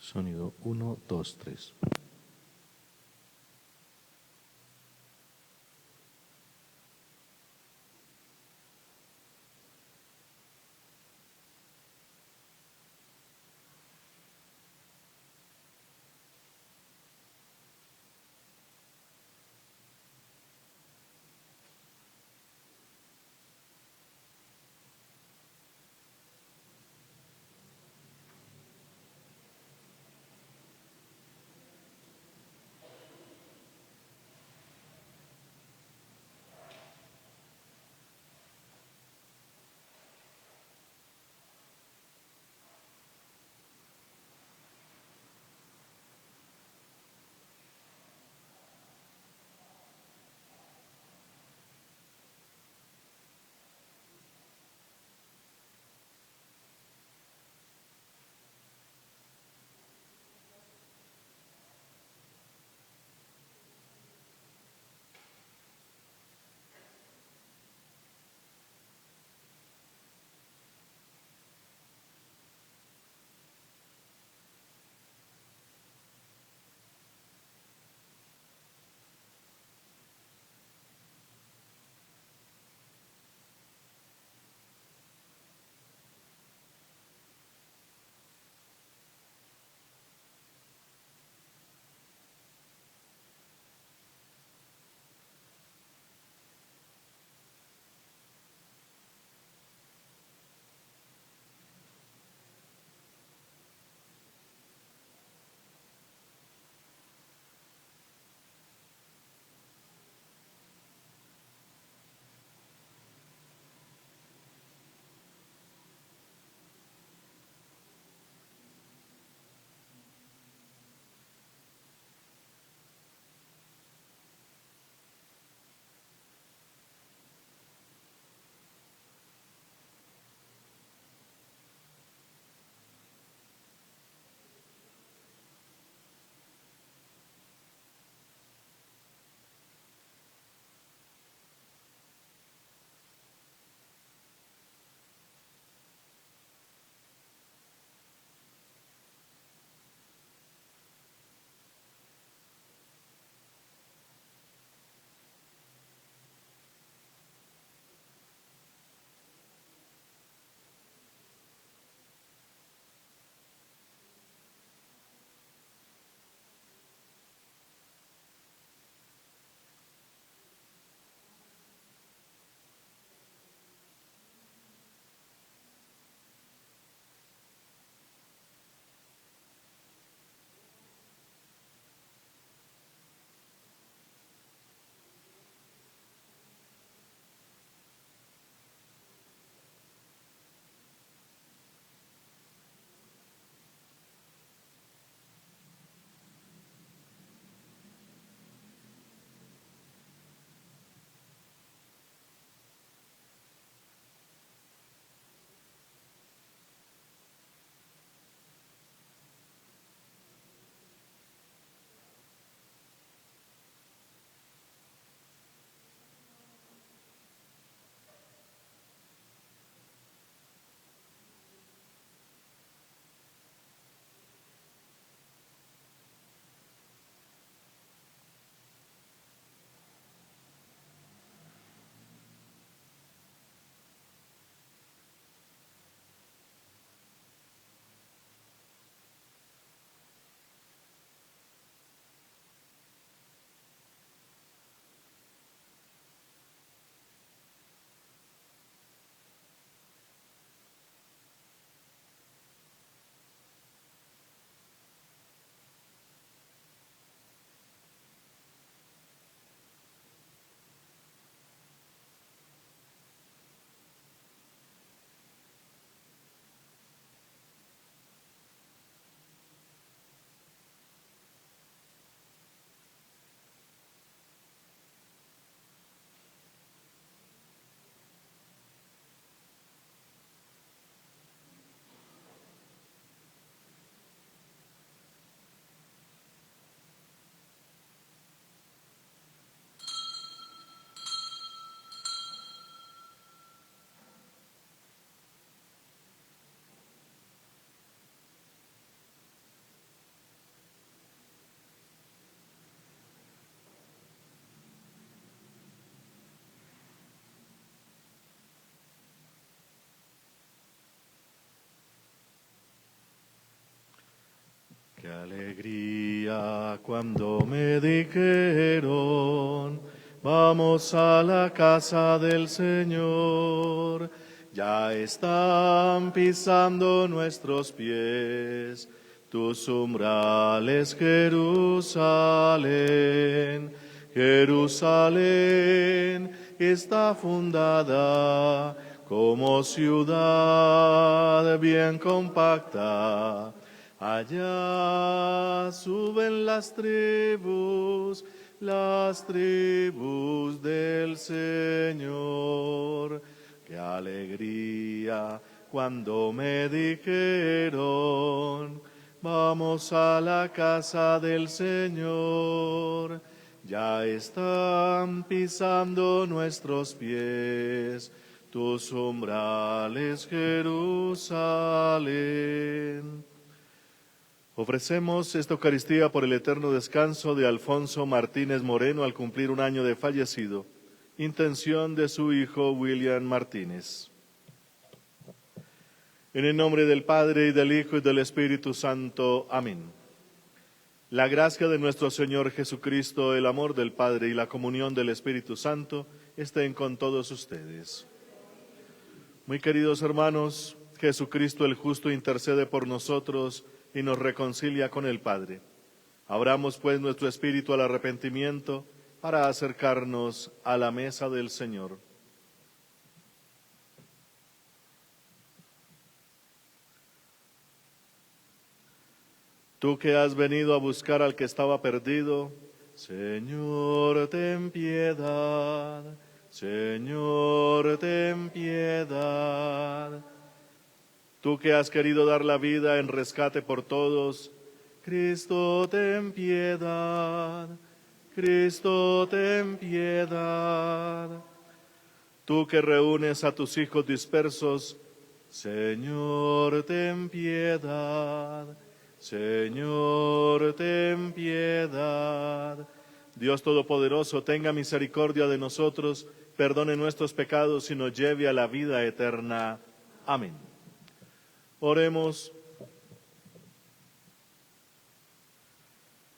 Sonido uno, 2, 3. Qué alegría cuando me dijeron, vamos a la casa del Señor. Ya están pisando nuestros pies tus umbrales, Jerusalén. Jerusalén está fundada como ciudad bien compacta. Allá suben las tribus del Señor. Qué alegría cuando me dijeron, vamos a la casa del Señor. Ya están pisando nuestros pies tus umbrales, Jerusalén. Ofrecemos esta Eucaristía por el eterno descanso de Alfonso Martínez Moreno al cumplir un año de fallecido. Intención de su hijo William Martínez. En el nombre del Padre, y del Hijo, y del Espíritu Santo. Amén. La gracia de nuestro Señor Jesucristo, el amor del Padre y la comunión del Espíritu Santo estén con todos ustedes. Muy queridos hermanos, Jesucristo el justo intercede por nosotros y nos reconcilia con el Padre. Abramos pues nuestro espíritu al arrepentimiento para acercarnos a la mesa del Señor. Tú que has venido a buscar al que estaba perdido, Señor, ten piedad. Señor, ten piedad. Tú que has querido dar la vida en rescate por todos, Cristo, ten piedad. Cristo, ten piedad. Tú que reúnes a tus hijos dispersos, Señor, ten piedad. Señor, ten piedad. Dios Todopoderoso, tenga misericordia de nosotros, perdone nuestros pecados y nos lleve a la vida eterna. Amén. Oremos.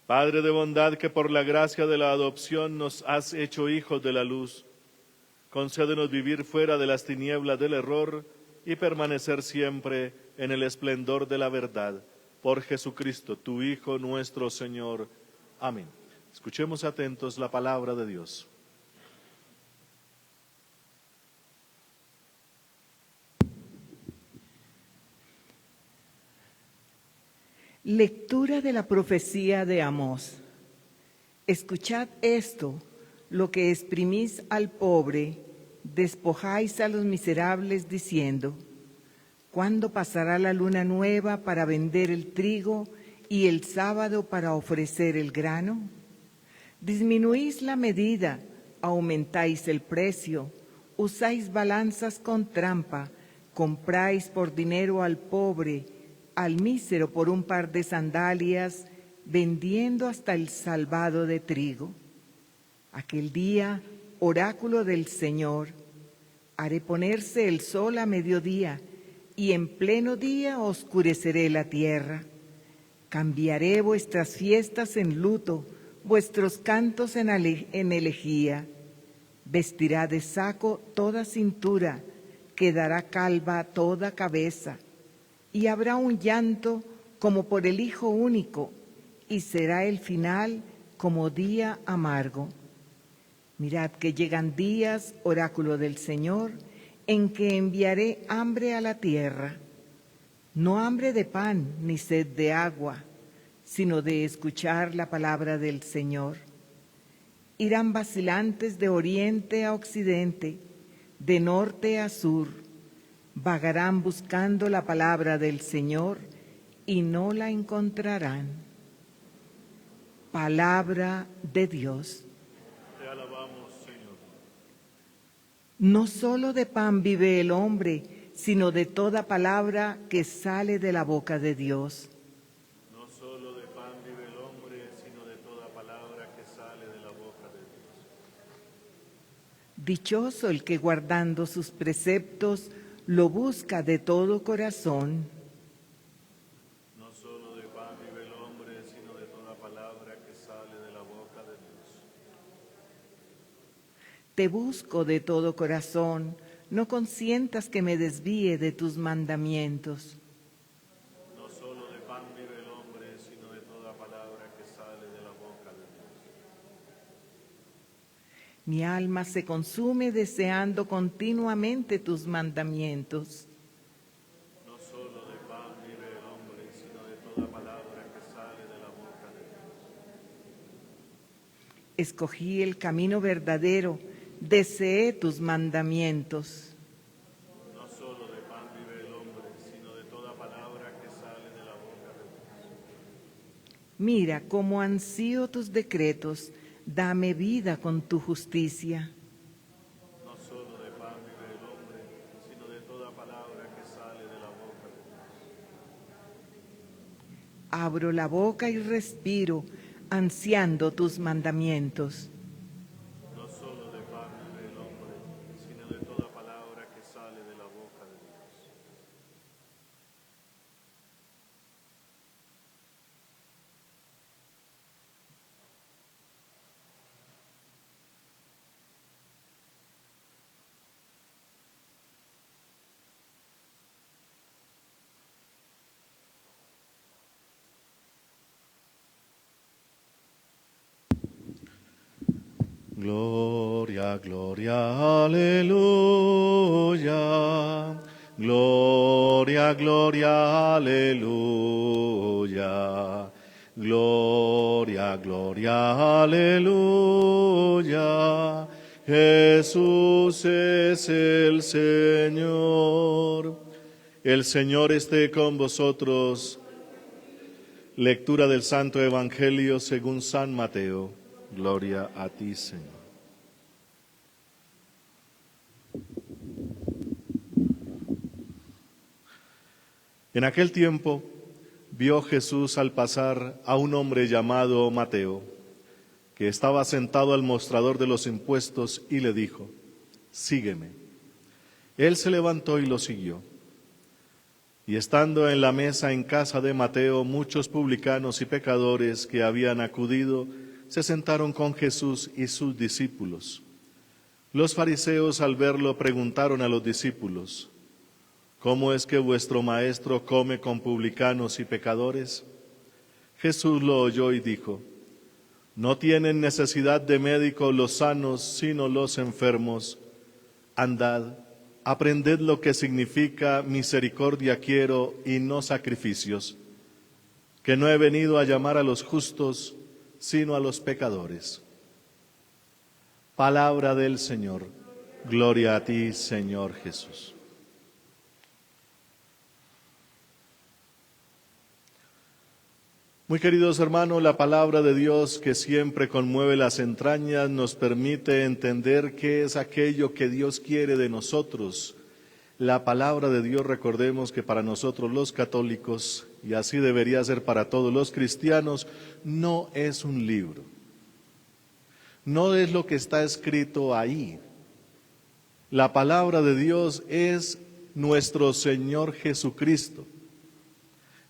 Padre de bondad, que por la gracia de la adopción nos has hecho hijos de la luz, concédenos vivir fuera de las tinieblas del error y permanecer siempre en el esplendor de la verdad. Por Jesucristo, tu Hijo nuestro Señor. Amén. Escuchemos atentos la palabra de Dios. Lectura de la profecía de Amós. Escuchad esto, lo que exprimís al pobre, despojáis a los miserables diciendo, ¿cuándo pasará la luna nueva para vender el trigo y el sábado para ofrecer el grano? Disminuís la medida, aumentáis el precio, usáis balanzas con trampa, compráis por dinero al pobre, al mísero por un par de sandalias, vendiendo hasta el salvado de trigo. Aquel día, oráculo del Señor, haré ponerse el sol a mediodía, y en pleno día oscureceré la tierra. Cambiaré vuestras fiestas en luto, vuestros cantos en elegía. Vestirá de saco toda cintura, quedará calva toda cabeza, y habrá un llanto como por el hijo único, y será el final como día amargo. Mirad que llegan días, oráculo del Señor, en que enviaré hambre a la tierra, no hambre de pan ni sed de agua, sino de escuchar la palabra del Señor. Irán vacilantes de oriente a occidente, de norte a sur, vagarán buscando la palabra del Señor y no la encontrarán. Palabra de Dios. Te alabamos, Señor. No solo de pan vive el hombre, sino de toda palabra que sale de la boca de Dios. No solo de pan vive el hombre, sino de toda palabra que sale de la boca de Dios. Dichoso el que guardando sus preceptos lo busca de todo corazón. No solo de pan vive el hombre, Te busco de todo corazón, no consientas que me desvíe de tus mandamientos. No solo de pan vive el hombre, sino de toda palabra que sale de la boca de Dios. Mi alma se consume deseando continuamente tus mandamientos. No solo de pan vive el hombre, sino de toda palabra que sale de la boca de Dios. Escogí el camino verdadero, deseé tus mandamientos. No solo de pan vive el hombre, sino de toda palabra que sale de la boca de Dios. Mira cómo han sido tus decretos, dame vida con tu justicia. No solo de pan vive el hombre, sino de toda palabra que sale de la boca de Dios. Abro la boca y respiro, ansiando tus mandamientos. No solo de pan vive el hombre, sino de toda palabra que sale de la boca de Dios. Gloria, gloria, aleluya. Gloria, gloria, aleluya. Gloria, gloria, aleluya. Jesús es el Señor. El Señor esté con vosotros. Lectura del Santo Evangelio según San Mateo. Gloria a ti, Señor. En aquel tiempo vio Jesús al pasar a un hombre llamado Mateo, que estaba sentado al mostrador de los impuestos, y le dijo: sígueme. Él se levantó y lo siguió. Y estando en la mesa en casa de Mateo, muchos publicanos y pecadores que habían acudido se sentaron con Jesús y sus discípulos. Los fariseos, al verlo, preguntaron a los discípulos: ¿cómo es que vuestro maestro come con publicanos y pecadores? Jesús lo oyó y dijo: no tienen necesidad de médico los sanos, sino los enfermos. Andad, aprended lo que significa misericordia quiero y no sacrificios, que no he venido a llamar a los justos, sino a los pecadores. Palabra del Señor. Gloria a ti, Señor Jesús. Muy queridos hermanos, la palabra de Dios, que siempre conmueve las entrañas, nos permite entender qué es aquello que Dios quiere de nosotros. La palabra de Dios, recordemos que para nosotros los católicos, y así debería ser para todos los cristianos, no es un libro. No es lo que está escrito ahí. La palabra de Dios es nuestro Señor Jesucristo.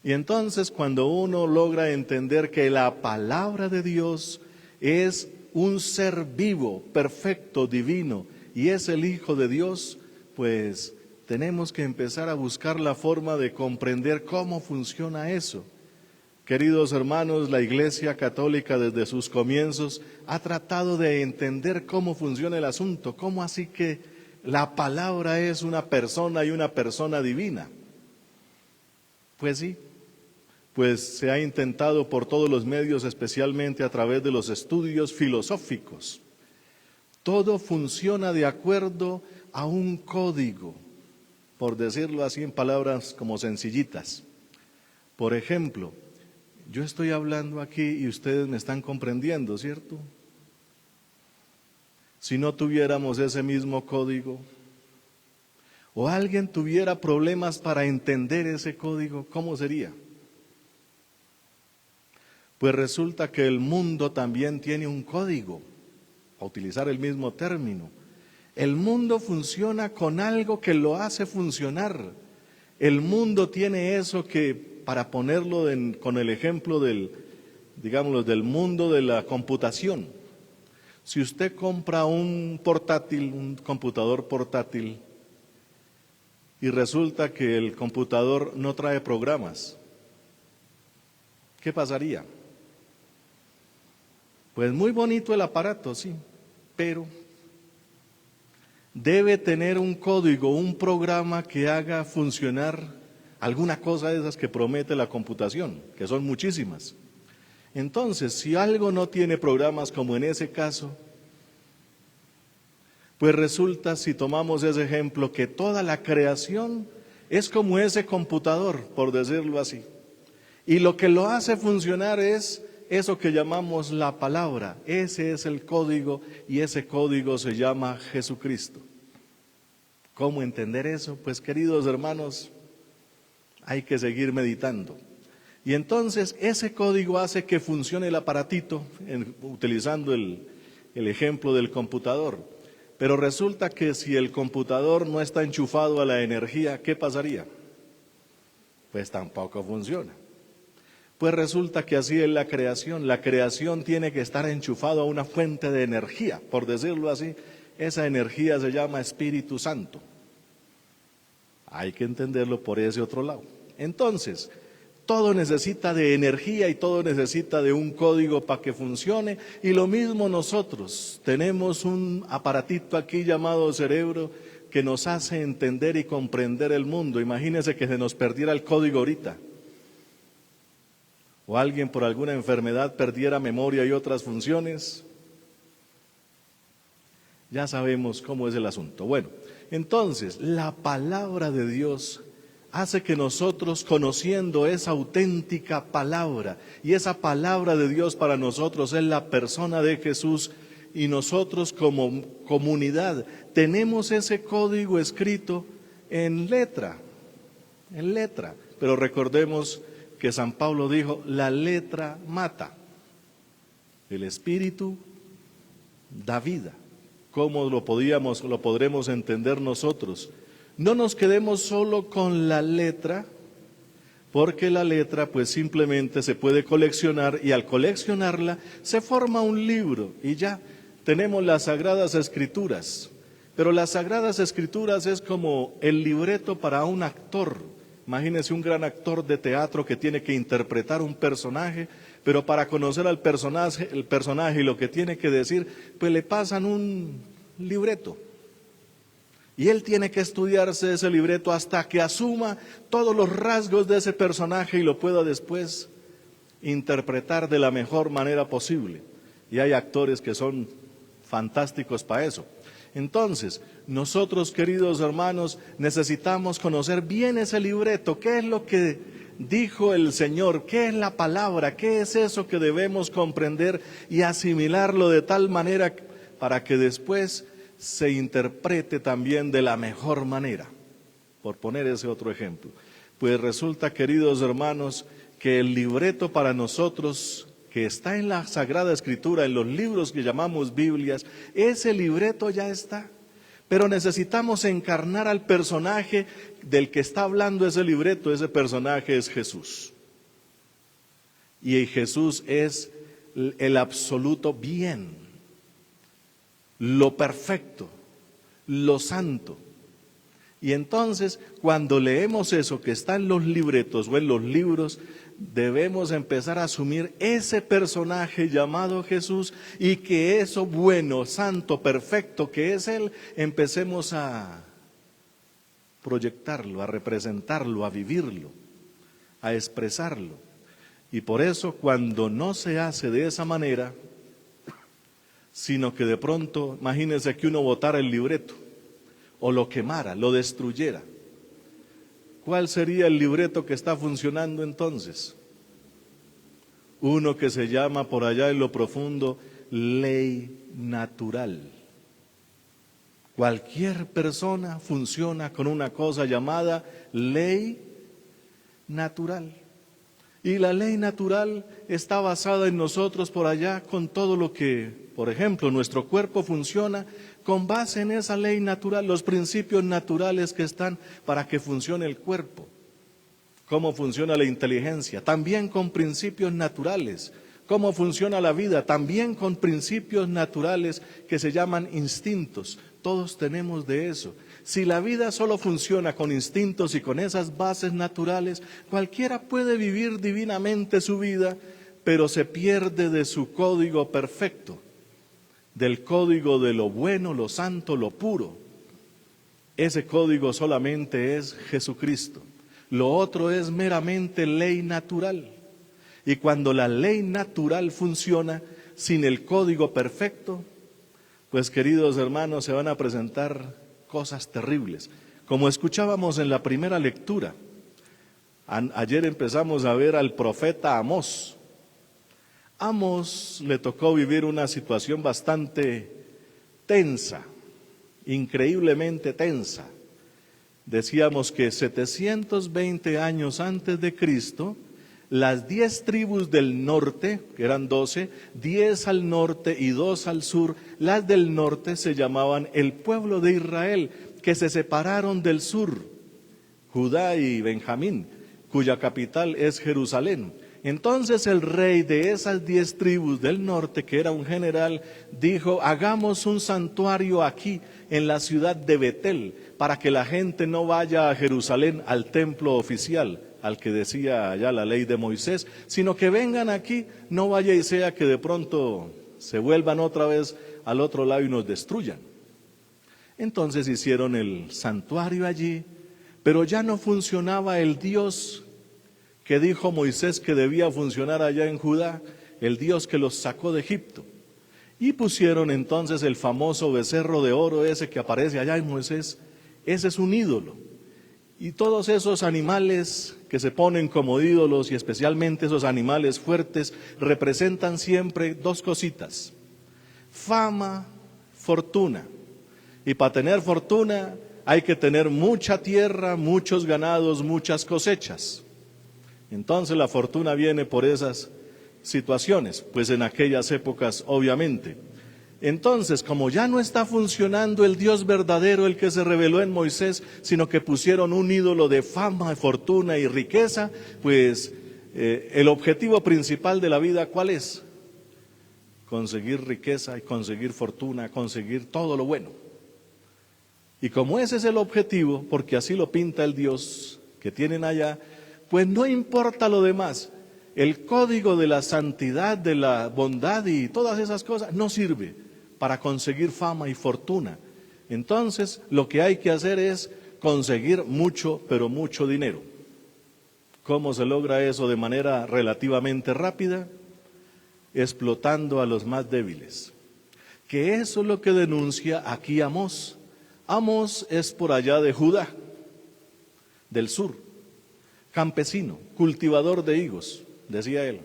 Y entonces, cuando uno logra entender que la palabra de Dios es un ser vivo, perfecto, divino, y es el Hijo de Dios, pues tenemos que empezar a buscar la forma de comprender cómo funciona eso. Queridos hermanos, la Iglesia Católica desde sus comienzos ha tratado de entender cómo funciona el asunto, cómo así que la palabra es una persona y una persona divina. Pues sí, pues se ha intentado por todos los medios, especialmente a través de los estudios filosóficos. Todo funciona de acuerdo a un código, por decirlo así en palabras como sencillitas. Por ejemplo, yo estoy hablando aquí y ustedes me están comprendiendo, ¿cierto? Si no tuviéramos ese mismo código, o alguien tuviera problemas para entender ese código, ¿cómo sería? Pues resulta que el mundo también tiene un código, a utilizar el mismo término. El mundo funciona con algo que lo hace funcionar. El mundo tiene eso que, para ponerlo con el ejemplo del mundo de la computación, Si usted compra un portátil, un computador portátil, y resulta que el computador no trae programas, ¿qué pasaría? Pues muy bonito el aparato, sí, pero debe tener un código, un programa que haga funcionar alguna cosa de esas que promete la computación, que son muchísimas. Entonces, si algo no tiene programas, como en ese caso, pues resulta, si tomamos ese ejemplo, que toda la creación es como ese computador, por decirlo así. Y lo que lo hace funcionar es eso que llamamos la palabra. Ese es el código y ese código se llama Jesucristo. ¿Cómo entender eso? Pues queridos hermanos, hay que seguir meditando. Y entonces ese código hace que funcione el aparatito, utilizando el ejemplo del computador. Pero resulta que si el computador no está enchufado a la energía, ¿qué pasaría? Pues tampoco funciona. Pues resulta que así es la creación tiene que estar enchufado a una fuente de energía, por decirlo así. Esa energía se llama Espíritu Santo. Hay que entenderlo por ese otro lado. Entonces, todo necesita de energía y todo necesita de un código para que funcione. Y lo mismo nosotros, tenemos un aparatito aquí llamado cerebro que nos hace entender y comprender el mundo. Imagínense que se nos perdiera el código ahorita. O alguien por alguna enfermedad perdiera memoria y otras funciones. Ya sabemos cómo es el asunto. Bueno, entonces la palabra de Dios hace que nosotros, conociendo esa auténtica palabra, y esa palabra de Dios para nosotros es la persona de Jesús, y nosotros como comunidad tenemos ese código escrito en letra, pero recordemos que San Pablo dijo, la letra mata, el espíritu da vida. ¿Cómo lo podremos entender nosotros? No nos quedemos solo con la letra, porque la letra pues simplemente se puede coleccionar y al coleccionarla se forma un libro y ya tenemos las Sagradas Escrituras. Pero las Sagradas Escrituras es como el libreto para un actor. Imagínense un gran actor de teatro que tiene que interpretar un personaje, pero para conocer al personaje, el personaje y lo que tiene que decir, pues le pasan un libreto. Y él tiene que estudiarse ese libreto hasta que asuma todos los rasgos de ese personaje y lo pueda después interpretar de la mejor manera posible. Y hay actores que son fantásticos para eso. Entonces, nosotros, queridos hermanos, necesitamos conocer bien ese libreto. ¿Qué es lo que dijo el Señor? ¿Qué es la palabra? ¿Qué es eso que debemos comprender y asimilarlo de tal manera para que después se interprete también de la mejor manera? Por poner ese otro ejemplo. Pues resulta, queridos hermanos, que el libreto para nosotros, que está en la Sagrada Escritura, en los libros que llamamos Biblias, ese libreto ya está. Pero necesitamos encarnar al personaje del que está hablando ese libreto. Ese personaje es Jesús. Y Jesús es el absoluto bien, lo perfecto, lo santo. Y entonces, cuando leemos eso que está en los libretos o en los libros, debemos empezar a asumir ese personaje llamado Jesús y que eso bueno, santo, perfecto que es Él, empecemos a proyectarlo, a representarlo, a vivirlo, a expresarlo. Y por eso cuando no se hace de esa manera, sino que de pronto, imagínense que uno botara el libreto, o lo quemara, lo destruyera. ¿Cuál sería el libreto que está funcionando entonces? Uno que se llama por allá en lo profundo ley natural. Cualquier persona funciona con una cosa llamada ley natural. Y la ley natural está basada en nosotros por allá con todo lo que, por ejemplo, nuestro cuerpo funciona con base en esa ley natural, los principios naturales que están para que funcione el cuerpo. Cómo funciona la inteligencia, también con principios naturales. cómo funciona la vida, también con principios naturales que se llaman instintos. Todos tenemos de eso. Si la vida solo funciona con instintos y con esas bases naturales, cualquiera puede vivir divinamente su vida, pero se pierde de su código perfecto, del código de lo bueno, lo santo, lo puro. Ese código solamente es Jesucristo. Lo otro es meramente ley natural. Y cuando la ley natural funciona sin el código perfecto, pues queridos hermanos, se van a presentar cosas terribles. Como escuchábamos en la primera lectura, ayer empezamos a ver al profeta Amós. Amós le tocó vivir una situación bastante tensa, increíblemente tensa. Decíamos que 720 años antes de Cristo, las 10 tribus del norte, que eran 12, 10 al norte y 2 al sur, las del norte se llamaban el pueblo de Israel, que se separaron del sur, Judá y Benjamín, cuya capital es Jerusalén. Entonces el rey de esas 10 tribus del norte, que era un general, dijo: hagamos un santuario aquí en la ciudad de Betel, para que la gente no vaya a Jerusalén al templo oficial, al que decía allá la ley de Moisés, sino que vengan aquí, no vaya y sea que de pronto se vuelvan otra vez al otro lado y nos destruyan. Entonces hicieron el santuario allí, pero ya no funcionaba el Dios que dijo Moisés que debía funcionar allá en Judá, el Dios que los sacó de Egipto. Y pusieron entonces el famoso becerro de oro ese que aparece allá en Moisés. Ese es un ídolo. Y todos esos animales que se ponen como ídolos, y especialmente esos animales fuertes, representan siempre dos cositas: fama, fortuna. Y para tener fortuna hay que tener mucha tierra, muchos ganados, muchas cosechas. Entonces la fortuna viene por esas situaciones, pues en aquellas épocas obviamente. Entonces, como ya no está funcionando el Dios verdadero, el que se reveló en Moisés, sino que pusieron un ídolo de fama, fortuna y riqueza, pues el objetivo principal de la vida, ¿cuál es? Conseguir riqueza y conseguir fortuna, conseguir todo lo bueno. Y como ese es el objetivo, porque así lo pinta el Dios que tienen allá, pues no importa lo demás. El código de la santidad, de la bondad y todas esas cosas no sirve para conseguir fama y fortuna. Entonces lo que hay que hacer es conseguir mucho, pero mucho dinero. ¿Cómo se logra eso de manera relativamente rápida? Explotando a los más débiles. Que eso es lo que denuncia aquí Amós. Amós es por allá de Judá, del sur, campesino, cultivador de higos, decía él.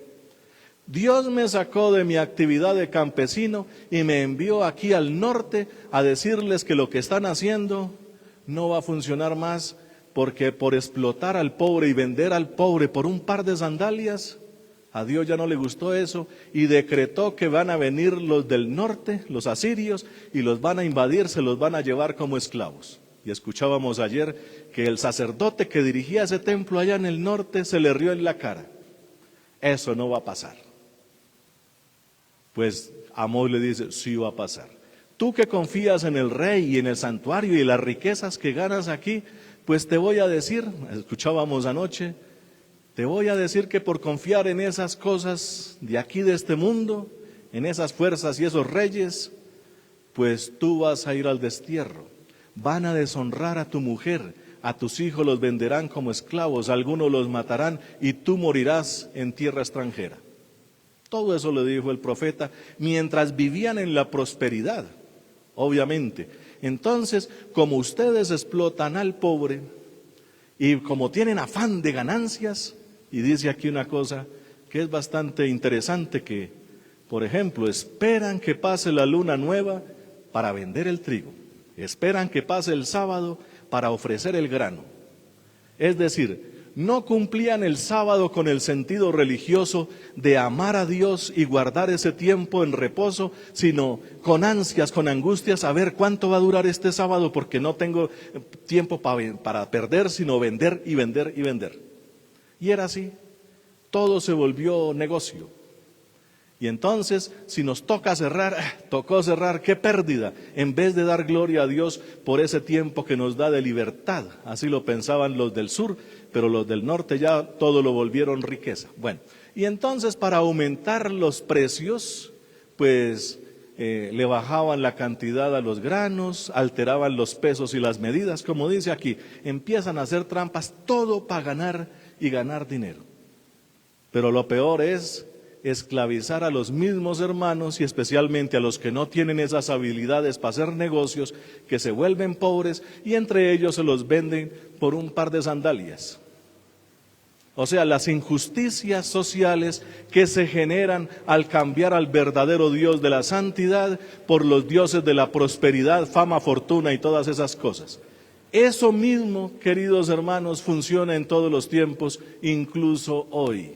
Dios me sacó de mi actividad de campesino y me envió aquí al norte a decirles que lo que están haciendo no va a funcionar más, porque por explotar al pobre y vender al pobre por un par de sandalias, a Dios ya no le gustó eso y decretó que van a venir los del norte, los asirios, y los van a invadir, se los van a llevar como esclavos. Y escuchábamos ayer que el sacerdote que dirigía ese templo allá en el norte se le rió en la cara. Eso no va a pasar. Pues Amós le dice: sí va a pasar. Tú que confías en el rey y en el santuario y las riquezas que ganas aquí, pues te voy a decir, escuchábamos anoche, te voy a decir que por confiar en esas cosas de aquí de este mundo, en esas fuerzas y esos reyes, pues tú vas a ir al destierro. Van a deshonrar a tu mujer, a tus hijos los venderán como esclavos, algunos los matarán y tú morirás en tierra extranjera. Todo eso le dijo el profeta mientras vivían en la prosperidad, obviamente. Entonces, como ustedes explotan al pobre y como tienen afán de ganancias, y dice aquí una cosa que es bastante interesante, que, por ejemplo, esperan que pase la luna nueva para vender el trigo, esperan que pase el sábado para ofrecer el grano. Es decir, no cumplían el sábado con el sentido religioso de amar a Dios y guardar ese tiempo en reposo, sino con ansias, con angustias, a ver cuánto va a durar este sábado, porque no tengo tiempo para perder, sino vender y vender y vender. Y era así, todo se volvió negocio. Y entonces, si nos toca cerrar, tocó cerrar, qué pérdida, en vez de dar gloria a Dios por ese tiempo que nos da de libertad. Así lo pensaban los del sur, pero los del norte ya todo lo volvieron riqueza. Bueno, y entonces para aumentar los precios, pues le bajaban la cantidad a los granos, alteraban los pesos y las medidas, como dice aquí, empiezan a hacer trampas, todo para ganar y ganar dinero. Pero lo peor es esclavizar a los mismos hermanos y especialmente a los que no tienen esas habilidades para hacer negocios, que se vuelven pobres y entre ellos se los venden por un par de sandalias. O sea, las injusticias sociales que se generan al cambiar al verdadero Dios de la santidad por los dioses de la prosperidad, fama, fortuna y todas esas cosas. Eso mismo, queridos hermanos, funciona en todos los tiempos, incluso hoy.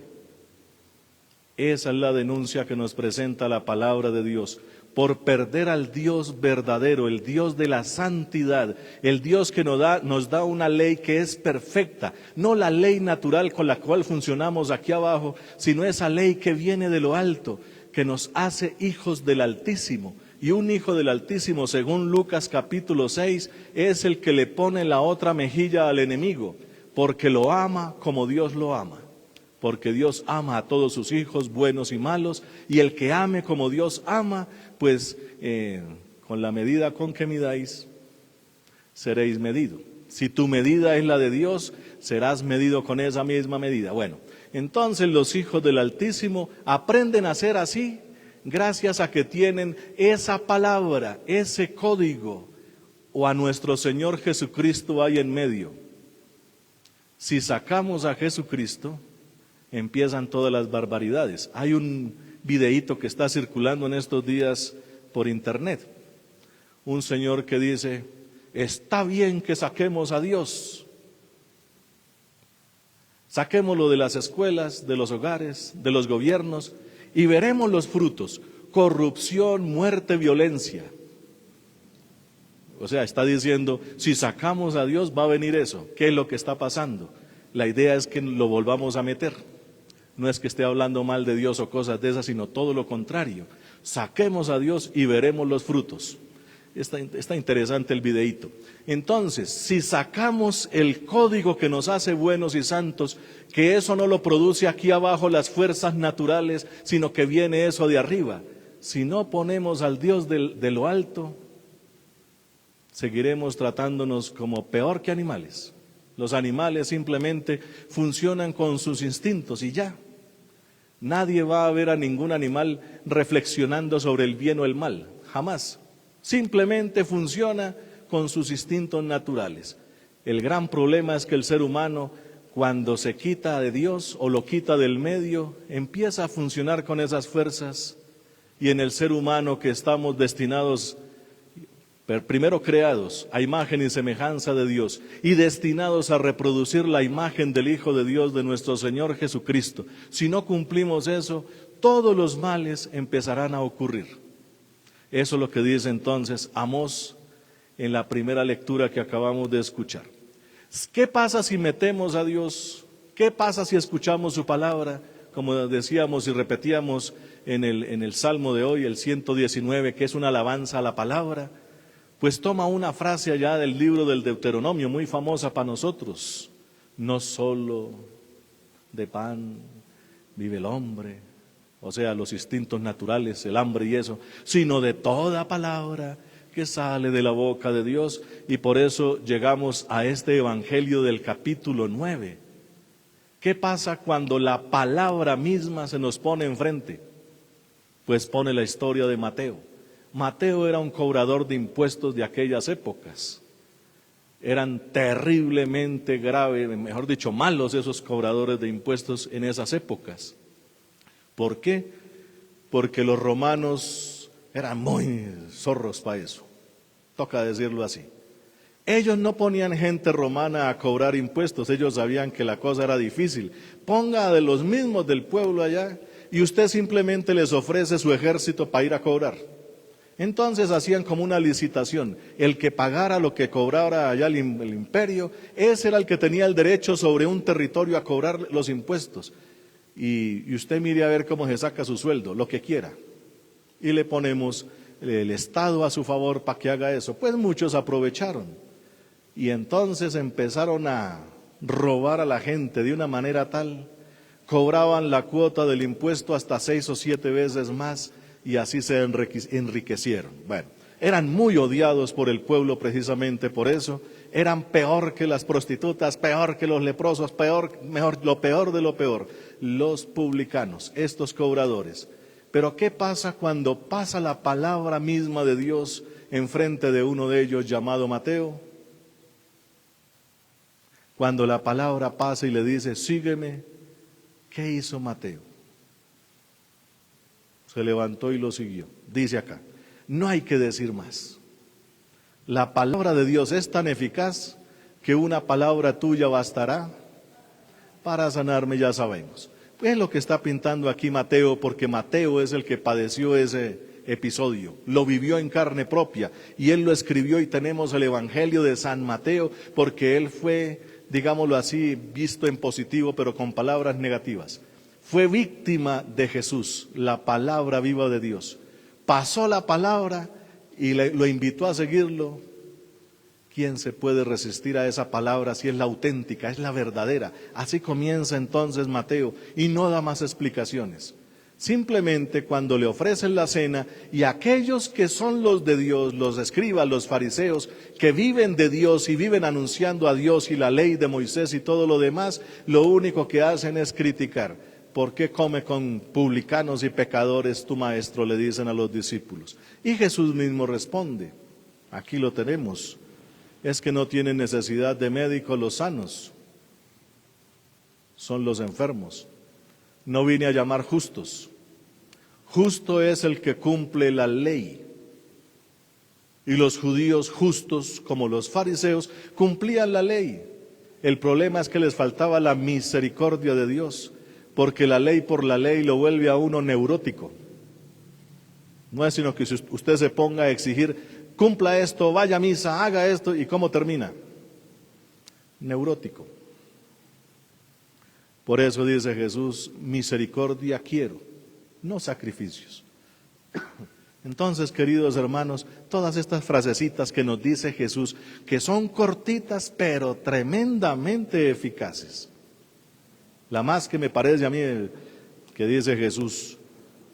Esa es la denuncia que nos presenta la palabra de Dios. Por perder al Dios verdadero, el Dios de la santidad, el Dios que nos da una ley que es perfecta, no la ley natural con la cual funcionamos aquí abajo, sino esa ley que viene de lo alto, que nos hace hijos del Altísimo. Y un hijo del Altísimo, según Lucas capítulo 6, es el que le pone la otra mejilla al enemigo, porque lo ama como Dios lo ama. Porque Dios ama a todos sus hijos, buenos y malos, y el que ame como Dios ama, pues con la medida con que midáis, seréis medido. Si tu medida es la de Dios, serás medido con esa misma medida. Bueno, entonces los hijos del Altísimo aprenden a ser así, gracias a que tienen esa palabra, ese código, o a nuestro Señor Jesucristo ahí en medio. Si sacamos a Jesucristo, empiezan todas las barbaridades. Hay un videíto que está circulando en estos días por internet. Un señor que dice, está bien que saquemos a Dios. Saquémoslo de las escuelas, de los hogares, de los gobiernos y veremos los frutos. Corrupción, muerte, violencia. O sea, está diciendo, si sacamos a Dios va a venir eso. ¿Qué es lo que está pasando? La idea es que lo volvamos a meter. No es que esté hablando mal de Dios o cosas de esas, sino todo lo contrario. Saquemos a Dios y veremos los frutos. Está interesante el videíto. Entonces, si sacamos el código que nos hace buenos y santos, que eso no lo produce aquí abajo las fuerzas naturales, sino que viene eso de arriba. Si no ponemos al Dios de lo alto, seguiremos tratándonos como peor que animales. Los animales simplemente funcionan con sus instintos y ya. Nadie va a ver a ningún animal reflexionando sobre el bien o el mal, jamás. Simplemente funciona con sus instintos naturales. El gran problema es que el ser humano, cuando se quita de Dios o lo quita del medio, empieza a funcionar con esas fuerzas. Y en el ser humano que estamos destinados, primero creados a imagen y semejanza de Dios y destinados a reproducir la imagen del Hijo de Dios, de nuestro Señor Jesucristo. Si no cumplimos eso, todos los males empezarán a ocurrir. Eso es lo que dice entonces Amós en la primera lectura que acabamos de escuchar. ¿Qué pasa si metemos a Dios? ¿Qué pasa si escuchamos su palabra? Como decíamos y repetíamos en el Salmo de hoy, el 119, que es una alabanza a la palabra. Pues toma una frase allá del libro del Deuteronomio, muy famosa para nosotros. No solo de pan vive el hombre, o sea, los instintos naturales, el hambre y eso, sino de toda palabra que sale de la boca de Dios. Y por eso llegamos a este evangelio del capítulo 9. ¿Qué pasa cuando la palabra misma se nos pone enfrente? Pues pone la historia de Mateo. Mateo era un cobrador de impuestos de aquellas épocas. Eran terriblemente graves, mejor dicho, malos esos cobradores de impuestos en esas épocas. ¿Por qué? Porque los romanos eran muy zorros para eso. Toca decirlo así. Ellos no ponían gente romana a cobrar impuestos, ellos sabían que la cosa era difícil. Ponga de los mismos del pueblo allá y usted simplemente les ofrece su ejército para ir a cobrar. Entonces hacían como una licitación. El que pagara lo que cobrara allá el imperio, ese era el que tenía el derecho sobre un territorio a cobrar los impuestos. y usted mire a ver cómo se saca su sueldo, lo que quiera, y le ponemos el Estado a su favor para que haga eso. Pues muchos aprovecharon y entonces empezaron a robar a la gente de una manera tal, cobraban la cuota del impuesto hasta 6 o 7 veces más y así se enriquecieron. Bueno, eran muy odiados por el pueblo precisamente por eso, eran peor que las prostitutas, peor que los leprosos, lo peor de lo peor, los publicanos, estos cobradores. Pero ¿qué pasa cuando pasa la palabra misma de Dios enfrente de uno de ellos llamado Mateo? Cuando la palabra pasa y le dice, sígueme, ¿qué hizo Mateo? Se levantó y lo siguió. Dice acá, no hay que decir más. La palabra de Dios es tan eficaz que una palabra tuya bastará para sanarme, ya sabemos. Es lo que está pintando aquí Mateo, porque Mateo es el que padeció ese episodio, lo vivió en carne propia y él lo escribió y tenemos el Evangelio de San Mateo porque él fue, digámoslo así, visto en positivo pero con palabras negativas. Fue víctima de Jesús, la palabra viva de Dios. Pasó la palabra y lo invitó a seguirlo. ¿Quién se puede resistir a esa palabra si es la auténtica, es la verdadera? Así comienza entonces Mateo y no da más explicaciones. Simplemente cuando le ofrecen la cena y aquellos que son los de Dios, los escribas, los fariseos, que viven de Dios y viven anunciando a Dios y la ley de Moisés y todo lo demás, lo único que hacen es criticar. ¿Por qué come con publicanos y pecadores tu maestro?, le dicen a los discípulos. Y Jesús mismo responde, aquí lo tenemos, es que no tienen necesidad de médicos los sanos, son los enfermos. No vine a llamar justos, justo es el que cumple la ley. Y los judíos justos, como los fariseos, cumplían la ley. El problema es que les faltaba la misericordia de Dios, porque la ley por la ley lo vuelve a uno neurótico. No es sino que si usted se ponga a exigir, cumpla esto, vaya a misa, haga esto, ¿y cómo termina? Neurótico. Por eso dice Jesús, misericordia quiero, no sacrificios. Entonces, queridos hermanos, todas estas frasecitas que nos dice Jesús, que son cortitas pero tremendamente eficaces. La más que me parece a mí que dice Jesús,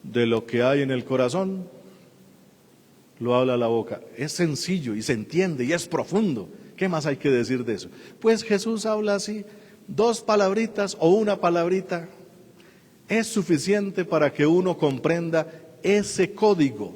de lo que hay en el corazón, lo habla la boca. Es sencillo y se entiende y es profundo. ¿Qué más hay que decir de eso? Pues Jesús habla así, 2 palabritas o una palabrita es suficiente para que uno comprenda ese código,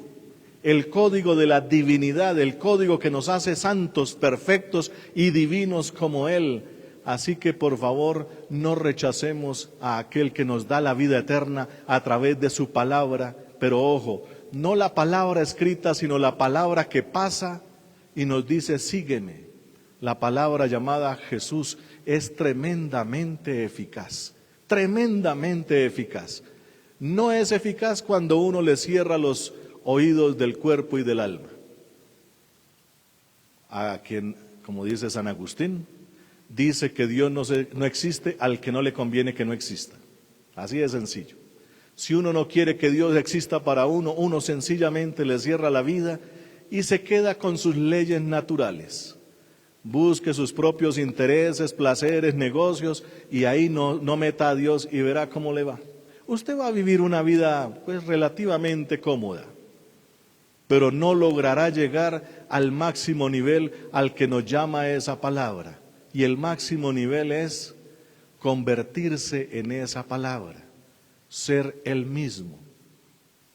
el código de la divinidad, el código que nos hace santos, perfectos y divinos como Él. Así que por favor no rechacemos a aquel que nos da la vida eterna a través de su palabra, pero ojo, no la palabra escrita, sino la palabra que pasa y nos dice sígueme. La palabra llamada Jesús es tremendamente eficaz, tremendamente eficaz. No es eficaz cuando uno le cierra los oídos del cuerpo y del alma. A quien, como dice San Agustín, dice que Dios no existe al que no le conviene que no exista. Así de sencillo. Si uno no quiere que Dios exista para uno, uno sencillamente le cierra la vida y se queda con sus leyes naturales. Busque sus propios intereses, placeres, negocios y ahí no meta a Dios y verá cómo le va. Usted va a vivir una vida pues relativamente cómoda, pero no logrará llegar al máximo nivel al que nos llama esa palabra. Y el máximo nivel es convertirse en esa palabra, ser Él mismo.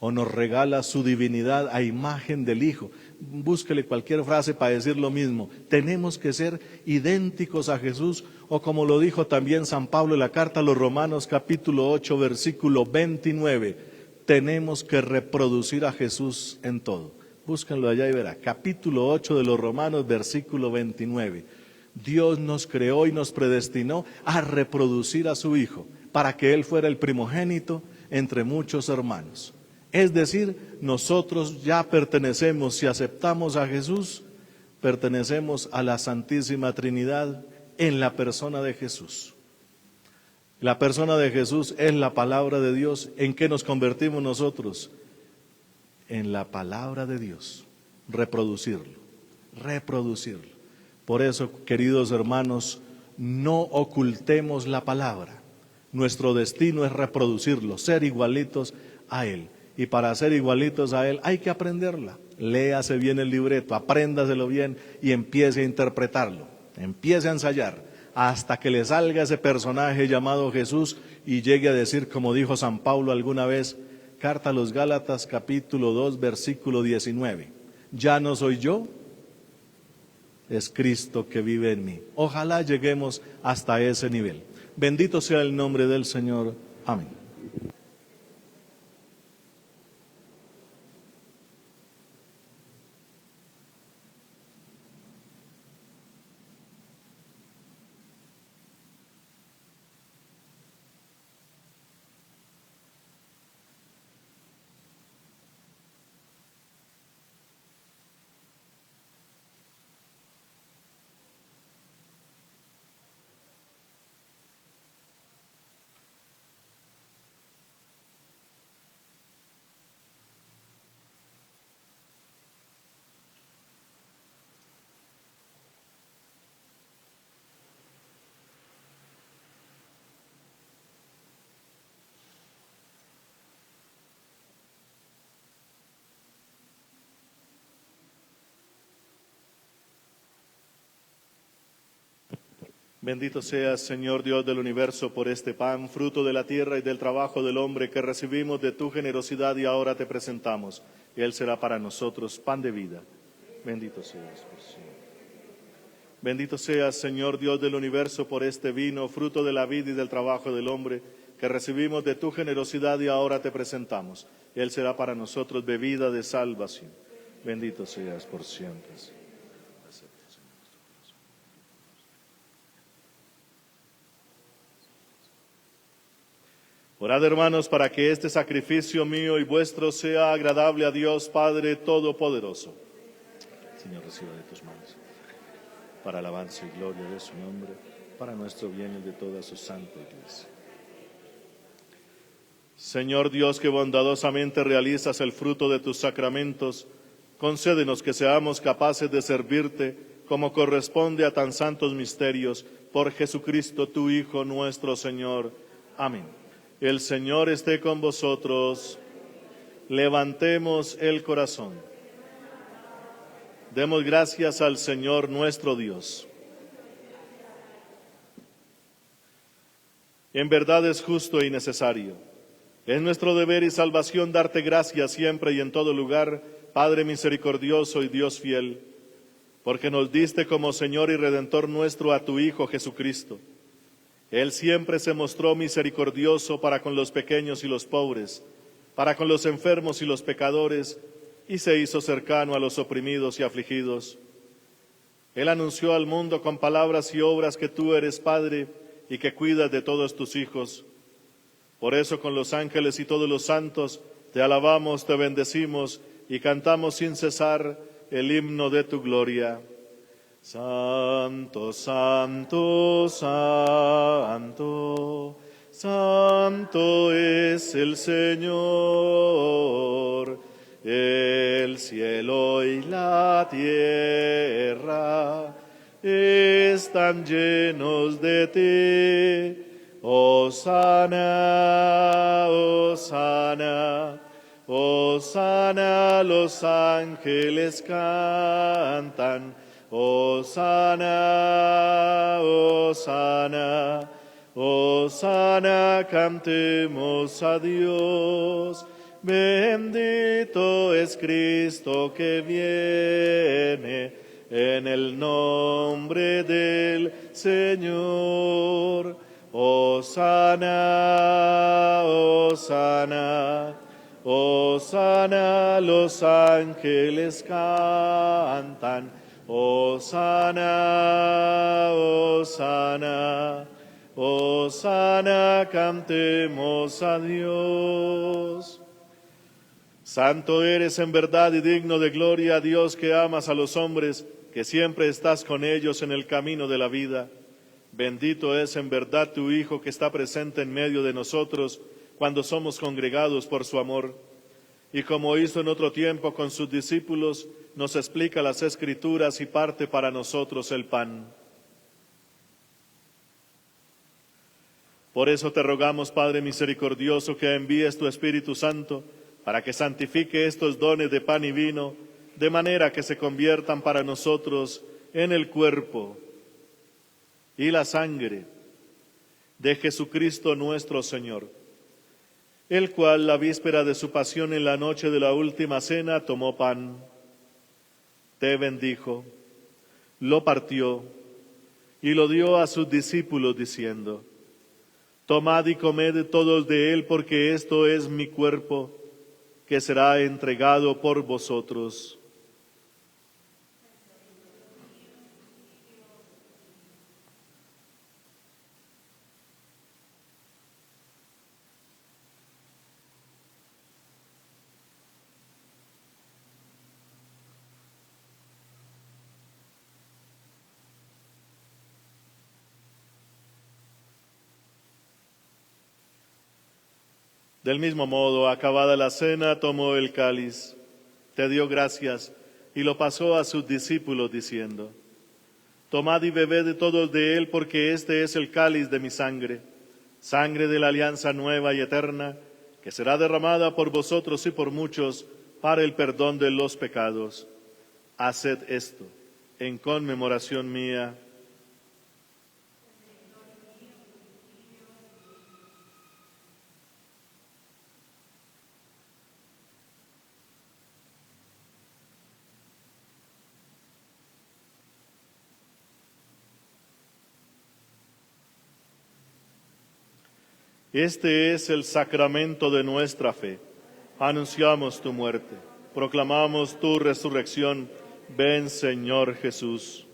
O nos regala su divinidad a imagen del Hijo. Búsquele cualquier frase para decir lo mismo. Tenemos que ser idénticos a Jesús, o como lo dijo también San Pablo en la carta a los Romanos capítulo 8 versículo 29, tenemos que reproducir a Jesús en todo. Búsquenlo allá y verá, capítulo 8 de los Romanos versículo 29. Dios nos creó y nos predestinó a reproducir a su Hijo, para que Él fuera el primogénito entre muchos hermanos. Es decir, nosotros ya pertenecemos, si aceptamos a Jesús, pertenecemos a la Santísima Trinidad en la persona de Jesús. La persona de Jesús es la palabra de Dios. ¿En qué nos convertimos nosotros? En la palabra de Dios. Reproducirlo. Por eso, queridos hermanos, no ocultemos la palabra. Nuestro destino es reproducirlo, ser igualitos a Él. Y para ser igualitos a Él hay que aprenderla. Léase bien el libreto, apréndaselo bien y empiece a interpretarlo. Empiece a ensayar hasta que le salga ese personaje llamado Jesús y llegue a decir, como dijo San Pablo alguna vez, carta a los Gálatas capítulo 2 versículo 19, ya no soy yo, es Cristo que vive en mí. Ojalá lleguemos hasta ese nivel. Bendito sea el nombre del Señor. Amén. Bendito seas, Señor Dios del universo, por este pan, fruto de la tierra y del trabajo del hombre que recibimos de tu generosidad y ahora te presentamos. Él será para nosotros pan de vida. Bendito seas por siempre. Bendito seas, Señor Dios del universo, por este vino, fruto de la vida y del trabajo del hombre que recibimos de tu generosidad y ahora te presentamos. Él será para nosotros bebida de salvación. Bendito seas por siempre. Orad, hermanos, para que este sacrificio mío y vuestro sea agradable a Dios Padre Todopoderoso. Señor, reciba de tus manos, para alabanza y gloria de su nombre, para nuestro bien y de toda su santa iglesia. Señor Dios, que bondadosamente realizas el fruto de tus sacramentos, concédenos que seamos capaces de servirte como corresponde a tan santos misterios, por Jesucristo, tu Hijo, nuestro Señor. Amén. El Señor esté con vosotros. Levantemos el corazón. Demos gracias al Señor nuestro Dios. En verdad es justo y necesario. Es nuestro deber y salvación darte gracias siempre y en todo lugar, Padre misericordioso y Dios fiel, porque nos diste como Señor y Redentor nuestro a tu Hijo Jesucristo. Él siempre se mostró misericordioso para con los pequeños y los pobres, para con los enfermos y los pecadores, y se hizo cercano a los oprimidos y afligidos. Él anunció al mundo con palabras y obras que tú eres Padre y que cuidas de todos tus hijos. Por eso con los ángeles y todos los santos te alabamos, te bendecimos y cantamos sin cesar el himno de tu gloria. Santo, santo, santo, santo es el Señor. El cielo y la tierra están llenos de ti. Hosana, hosana, hosana, los ángeles cantan. Hosana, hosana, hosana, cantemos a Dios. Bendito es Cristo que viene en el nombre del Señor. Hosana, hosana, hosana, los ángeles cantan. Hosana, hosana, hosana, cantemos a Dios. Santo eres en verdad y digno de gloria, Dios que amas a los hombres, que siempre estás con ellos en el camino de la vida. Bendito es en verdad tu Hijo que está presente en medio de nosotros cuando somos congregados por su amor. Y como hizo en otro tiempo con sus discípulos, nos explica las Escrituras y parte para nosotros el pan. Por eso te rogamos, Padre misericordioso, que envíes tu Espíritu Santo para que santifique estos dones de pan y vino, de manera que se conviertan para nosotros en el cuerpo y la sangre de Jesucristo nuestro Señor, el cual, la víspera de su pasión en la noche de la última cena, tomó pan, te bendijo, lo partió y lo dio a sus discípulos diciendo: Tomad y comed todos de él, porque esto es mi cuerpo, que será entregado por vosotros. Del mismo modo, acabada la cena, tomó el cáliz, te dio gracias y lo pasó a sus discípulos diciendo: Tomad y bebed todos de él, porque este es el cáliz de mi sangre, sangre de la alianza nueva y eterna, que será derramada por vosotros y por muchos para el perdón de los pecados. Haced esto en conmemoración mía. Este es el sacramento de nuestra fe. Anunciamos tu muerte, proclamamos tu resurrección. Ven, Señor Jesús.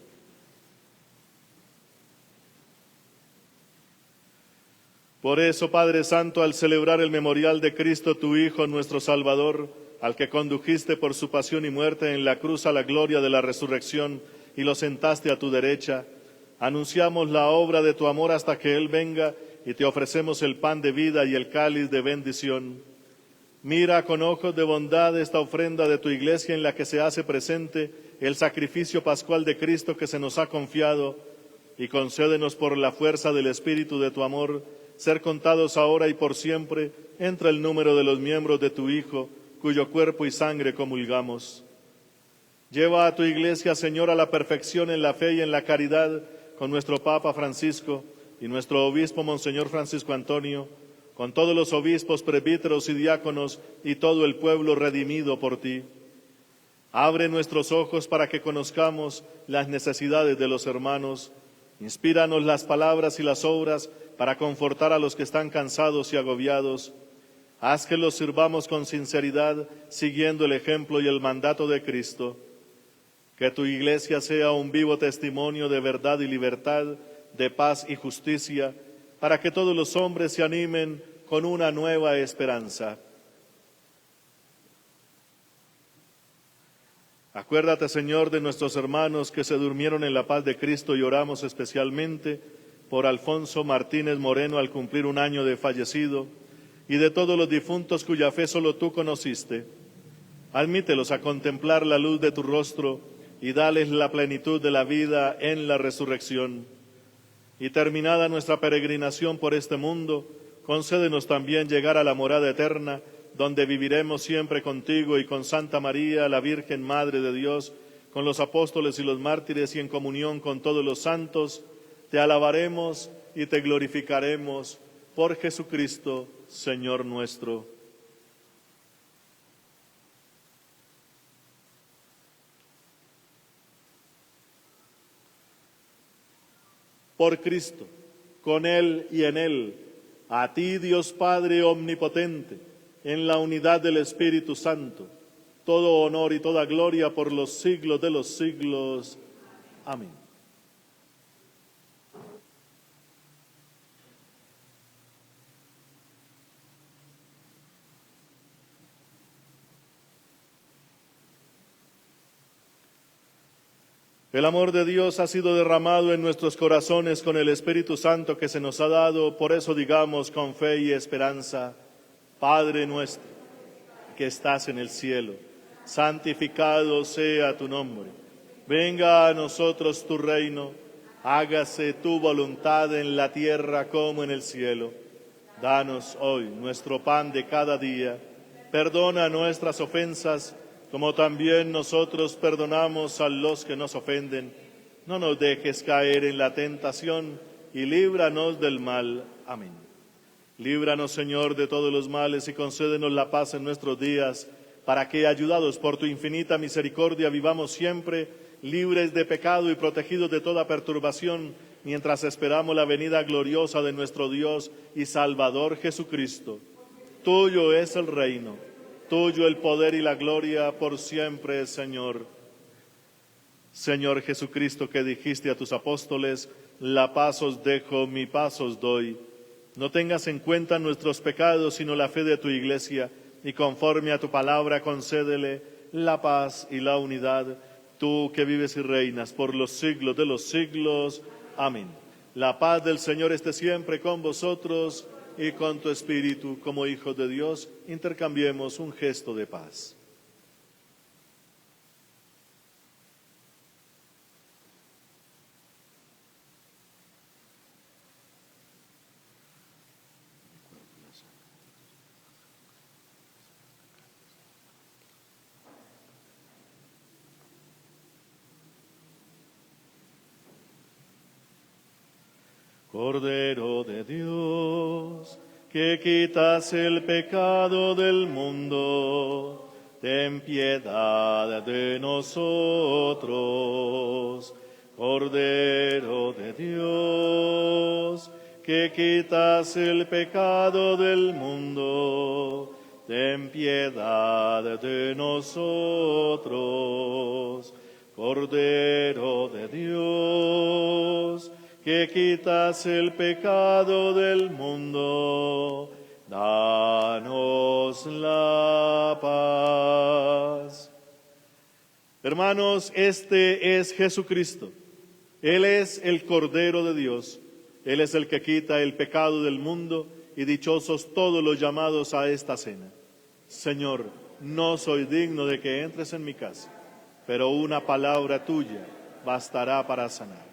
Por eso, Padre Santo, al celebrar el memorial de Cristo, tu Hijo, nuestro Salvador, al que condujiste por su pasión y muerte en la cruz a la gloria de la resurrección y lo sentaste a tu derecha, anunciamos la obra de tu amor hasta que Él venga, y te ofrecemos el pan de vida y el cáliz de bendición. Mira con ojos de bondad esta ofrenda de tu Iglesia en la que se hace presente el sacrificio pascual de Cristo que se nos ha confiado, y concédenos por la fuerza del Espíritu de tu amor ser contados ahora y por siempre entre el número de los miembros de tu Hijo, cuyo cuerpo y sangre comulgamos. Lleva a tu Iglesia, Señor, a la perfección en la fe y en la caridad, con nuestro Papa Francisco y nuestro obispo Monseñor Francisco Antonio, con todos los obispos, presbíteros y diáconos y todo el pueblo redimido por ti. Abre nuestros ojos para que conozcamos las necesidades de los hermanos. Inspíranos las palabras y las obras para confortar a los que están cansados y agobiados. Haz que los sirvamos con sinceridad, siguiendo el ejemplo y el mandato de Cristo. Que tu Iglesia sea un vivo testimonio de verdad y libertad, de paz y justicia, para que todos los hombres se animen con una nueva esperanza. Acuérdate, Señor, de nuestros hermanos que se durmieron en la paz de Cristo, y oramos especialmente por Alfonso Martínez Moreno al cumplir un año de fallecido, y de todos los difuntos cuya fe solo tú conociste. Admítelos a contemplar la luz de tu rostro y dales la plenitud de la vida en la resurrección. Y terminada nuestra peregrinación por este mundo, concédenos también llegar a la morada eterna, donde viviremos siempre contigo y con Santa María, la Virgen Madre de Dios, con los apóstoles y los mártires y en comunión con todos los santos. Te alabaremos y te glorificaremos por Jesucristo, Señor nuestro. Por Cristo, con Él y en Él, a ti, Dios Padre omnipotente, en la unidad del Espíritu Santo, todo honor y toda gloria por los siglos de los siglos. Amén. El amor de Dios ha sido derramado en nuestros corazones con el Espíritu Santo que se nos ha dado. Por eso digamos con fe y esperanza: Padre nuestro, que estás en el cielo, santificado sea tu nombre. Venga a nosotros tu reino, hágase tu voluntad en la tierra como en el cielo. Danos hoy nuestro pan de cada día. Perdona nuestras ofensas, como también nosotros perdonamos a los que nos ofenden. No nos dejes caer en la tentación y líbranos del mal. Amén. Líbranos, Señor, de todos los males y concédenos la paz en nuestros días, para que, ayudados por tu infinita misericordia, vivamos siempre libres de pecado y protegidos de toda perturbación, mientras esperamos la venida gloriosa de nuestro Dios y Salvador Jesucristo. Tuyo es el reino, tuyo el poder y la gloria por siempre, Señor. Señor Jesucristo, que dijiste a tus apóstoles: la paz os dejo, mi paz os doy. No tengas en cuenta nuestros pecados, sino la fe de tu Iglesia, y conforme a tu palabra concédele la paz y la unidad, tú que vives y reinas por los siglos de los siglos. Amén. La paz del Señor esté siempre con vosotros y con tu espíritu. Como hijos de Dios, intercambiemos un gesto de paz. Cordero de Dios, que quitas el pecado del mundo, ten piedad de nosotros. Cordero de Dios, que quitas el pecado del mundo, ten piedad de nosotros. Cordero de Dios, que quitas el pecado del mundo, danos la paz. Hermanos, este es Jesucristo. Él es el Cordero de Dios. Él es el que quita el pecado del mundo, y dichosos todos los llamados a esta cena. Señor, no soy digno de que entres en mi casa, pero una palabra tuya bastará para sanar.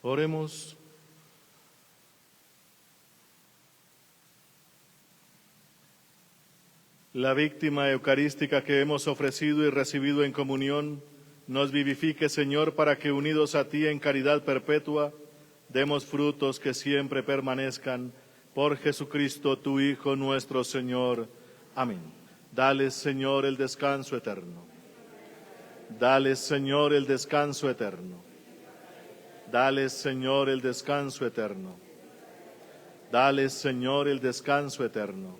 Oremos. La víctima eucarística que hemos ofrecido y recibido en comunión, nos vivifique, Señor, para que unidos a ti en caridad perpetua, demos frutos que siempre permanezcan. Por Jesucristo, tu Hijo, nuestro Señor. Amén. Dale, Señor, el descanso eterno. Dale, Señor, el descanso eterno. Dale, Señor, el descanso eterno. Dale, Señor, el descanso eterno.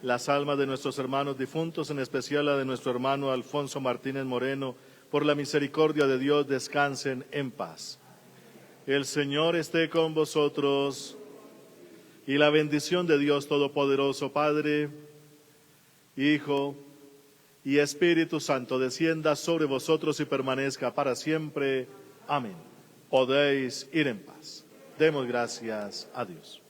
Las almas de nuestros hermanos difuntos, en especial la de nuestro hermano Alfonso Martínez Moreno, por la misericordia de Dios, descansen en paz. El Señor esté con vosotros, y la bendición de Dios Todopoderoso, Padre, Hijo y Espíritu Santo, descienda sobre vosotros y permanezca para siempre. Amén. Podéis ir en paz. Demos gracias a Dios.